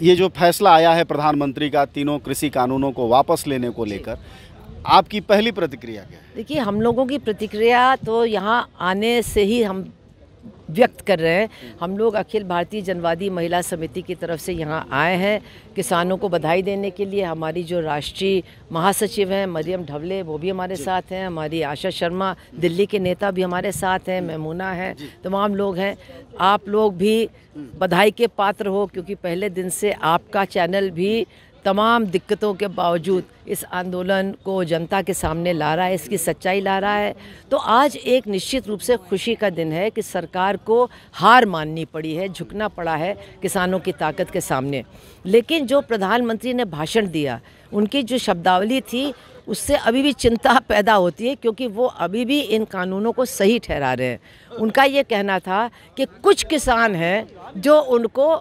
ये जो फैसला आया है प्रधानमंत्री का तीनों कृषि कानूनों को वापस लेने को लेकर, आपकी पहली प्रतिक्रिया क्या है? देखिए, हम लोगों की प्रतिक्रिया तो यहाँ आने से ही हम व्यक्त कर रहे हैं। हम लोग अखिल भारतीय जनवादी महिला समिति की तरफ से यहाँ आए हैं किसानों को बधाई देने के लिए। हमारी जो राष्ट्रीय महासचिव हैं मरियम ढवले, वो भी हमारे साथ हैं। हमारी आशा शर्मा दिल्ली के नेता भी हमारे साथ हैं, मैमूना हैं, तमाम लोग हैं। आप लोग भी बधाई के पात्र हो, क्योंकि पहले दिन से आपका चैनल भी तमाम दिक्कतों के बावजूद इस आंदोलन को जनता के सामने ला रहा है, इसकी सच्चाई ला रहा है। तो आज एक निश्चित रूप से खुशी का दिन है कि सरकार को हार माननी पड़ी है, झुकना पड़ा है किसानों की ताकत के सामने। लेकिन जो प्रधानमंत्री ने भाषण दिया, उनकी जो शब्दावली थी, उससे अभी भी चिंता पैदा होती है, क्योंकि वो अभी भी इन कानूनों को सही ठहरा रहे हैं। उनका ये कहना था कि कुछ किसान हैं जो उनको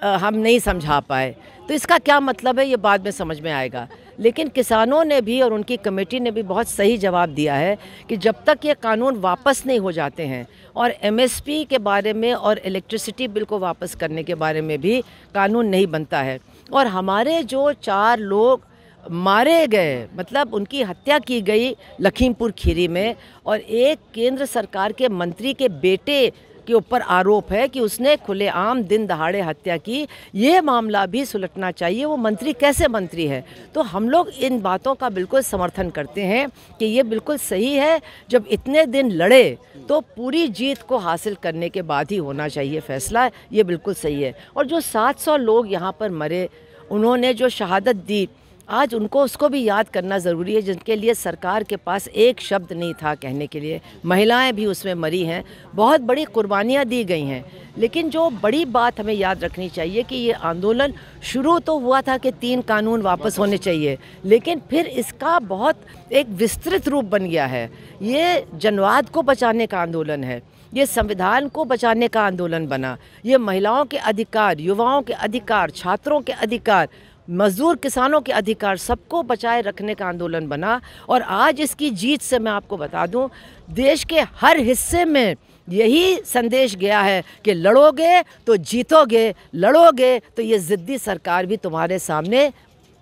हम नहीं समझा पाए। तो इसका क्या मतलब है, ये बाद में समझ में आएगा। लेकिन किसानों ने भी और उनकी कमेटी ने भी बहुत सही जवाब दिया है कि जब तक ये कानून वापस नहीं हो जाते हैं और एमएसपी के बारे में और इलेक्ट्रिसिटी बिल को वापस करने के बारे में भी कानून नहीं बनता है। और हमारे जो 4 लोग मारे गए, मतलब उनकी हत्या की गई लखीमपुर खीरी में, और एक केंद्र सरकार के मंत्री के बेटे के ऊपर आरोप है कि उसने खुलेआम दिन दहाड़े हत्या की, ये मामला भी सुलटना चाहिए। वो मंत्री कैसे मंत्री है? तो हम लोग इन बातों का बिल्कुल समर्थन करते हैं कि ये बिल्कुल सही है। जब इतने दिन लड़े तो पूरी जीत को हासिल करने के बाद ही होना चाहिए फैसला, ये बिल्कुल सही है। और जो 700 लोग यहाँ पर मरे, उन्होंने जो शहादत दी, आज उनको उसको भी याद करना ज़रूरी है, जिनके लिए सरकार के पास एक शब्द नहीं था कहने के लिए। महिलाएं भी उसमें मरी हैं, बहुत बड़ी कुर्बानियां दी गई हैं। लेकिन जो बड़ी बात हमें याद रखनी चाहिए कि ये आंदोलन शुरू तो हुआ था कि 3 कानून वापस होने चाहिए, लेकिन फिर इसका बहुत एक विस्तृत रूप बन गया है। ये जनवाद को बचाने का आंदोलन है, ये संविधान को बचाने का आंदोलन बना, ये महिलाओं के अधिकार, युवाओं के अधिकार, छात्रों के अधिकार, मजदूर किसानों के अधिकार, सबको बचाए रखने का आंदोलन बना। और आज इसकी जीत से मैं आपको बता दूं, देश के हर हिस्से में यही संदेश गया है कि लड़ोगे तो जीतोगे, लड़ोगे तो ये ज़िद्दी सरकार भी तुम्हारे सामने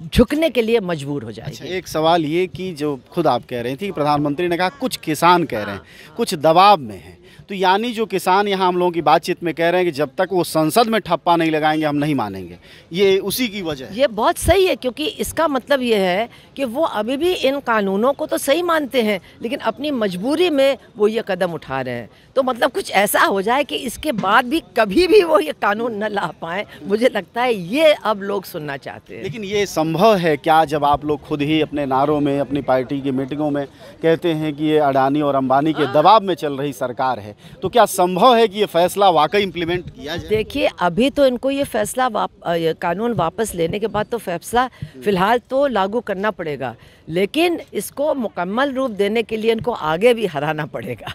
झुकने के लिए मजबूर हो जाएगी। अच्छा, एक सवाल ये कि जो खुद आप कह रही थी कि प्रधानमंत्री ने कहा कुछ किसान कह रहे हैं, कुछ दबाव में हैं, तो यानी जो किसान यहाँ हम लोगों की बातचीत में कह रहे हैं कि जब तक वो संसद में ठप्पा नहीं लगाएंगे हम नहीं मानेंगे, ये उसी की वजह है। ये बहुत सही है, क्योंकि इसका मतलब ये है कि वो अभी भी इन कानूनों को तो सही मानते हैं, लेकिन अपनी मजबूरी में वो ये कदम उठा रहे हैं। तो मतलब कुछ ऐसा हो जाए कि इसके बाद भी कभी भी वो ये कानून न ला पाएँ, मुझे लगता है ये अब लोग सुनना चाहते हैं। लेकिन ये संभव है क्या, जब आप लोग खुद ही अपने नारों में, अपनी पार्टी की मीटिंगों में कहते हैं कि ये अडानी और अंबानी के दबाव में चल रही सरकार है, तो क्या संभव है कि ये फैसला वाकई इम्प्लीमेंट किया जाए? देखिए, अभी तो इनको ये फैसला कानून वापस लेने के बाद तो फैसला फिलहाल तो लागू करना पड़ेगा, लेकिन इसको मुकम्मल रूप देने के लिए इनको आगे भी हराना पड़ेगा।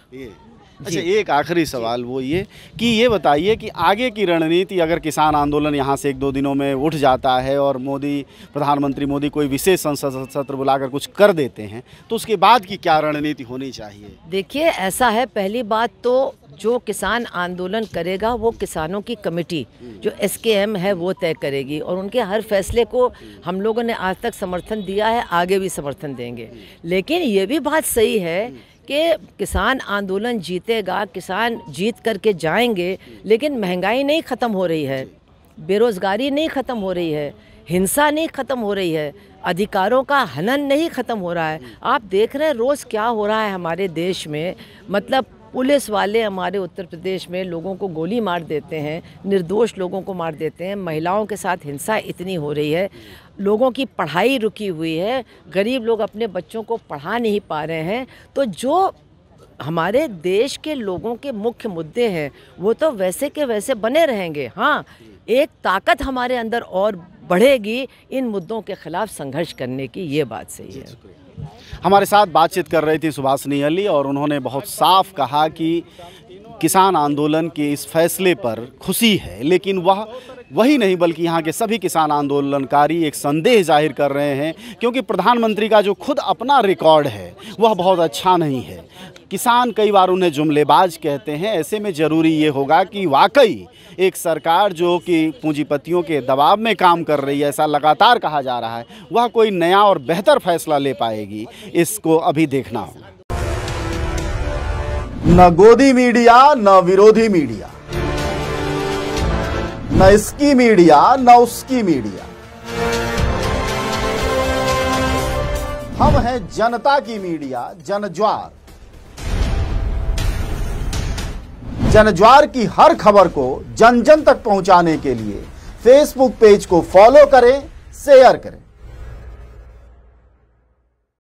अच्छा, एक आखिरी सवाल वो ये कि ये बताइए कि आगे की रणनीति, अगर किसान आंदोलन यहाँ से 1-2 दिनों में उठ जाता है और प्रधानमंत्री मोदी कोई विशेष संसद सत्र बुलाकर कुछ कर देते हैं, तो उसके बाद की क्या रणनीति होनी चाहिए? देखिए, ऐसा है, पहली बात तो जो किसान आंदोलन करेगा वो किसानों की कमेटी जो SKM है वो तय करेगी, और उनके हर फैसले को हम लोगों ने आज तक समर्थन दिया है, आगे भी समर्थन देंगे। लेकिन ये भी बात सही है कि किसान आंदोलन जीतेगा, किसान जीत करके जाएंगे, लेकिन महंगाई नहीं ख़त्म हो रही है, बेरोज़गारी नहीं ख़त्म हो रही है, हिंसा नहीं ख़त्म हो रही है, अधिकारों का हनन नहीं ख़त्म हो रहा है। आप देख रहे हैं रोज़ क्या हो रहा है हमारे देश में। मतलब पुलिस वाले हमारे उत्तर प्रदेश में लोगों को गोली मार देते हैं, निर्दोष लोगों को मार देते हैं, महिलाओं के साथ हिंसा इतनी हो रही है, लोगों की पढ़ाई रुकी हुई है, गरीब लोग अपने बच्चों को पढ़ा नहीं पा रहे हैं। तो जो हमारे देश के लोगों के मुख्य मुद्दे हैं वो तो वैसे के वैसे बने रहेंगे। हाँ, एक ताकत हमारे अंदर और बढ़ेगी इन मुद्दों के खिलाफ संघर्ष करने की, ये बात सही है। हमारे साथ बातचीत कर रही थी सुभाषिनी अली, और उन्होंने बहुत साफ कहा कि किसान आंदोलन के इस फैसले पर खुशी है, लेकिन वह वही नहीं बल्कि यहाँ के सभी किसान आंदोलनकारी एक संदेह जाहिर कर रहे हैं, क्योंकि प्रधानमंत्री का जो खुद अपना रिकॉर्ड है वह बहुत अच्छा नहीं है। किसान कई बार उन्हें जुमलेबाज कहते हैं। ऐसे में ज़रूरी ये होगा कि वाकई एक सरकार जो कि पूंजीपतियों के दबाव में काम कर रही है, ऐसा लगातार कहा जा रहा है, वह कोई नया और बेहतर फैसला ले पाएगी, इसको अभी देखना होगा। न गोदी मीडिया न विरोधी मीडिया, न इसकी मीडिया न उसकी मीडिया, हम हैं जनता की मीडिया जनज्वार। जनज्वार की हर खबर को जन जन तक पहुंचाने के लिए फेसबुक पेज को फॉलो करें, शेयर करें।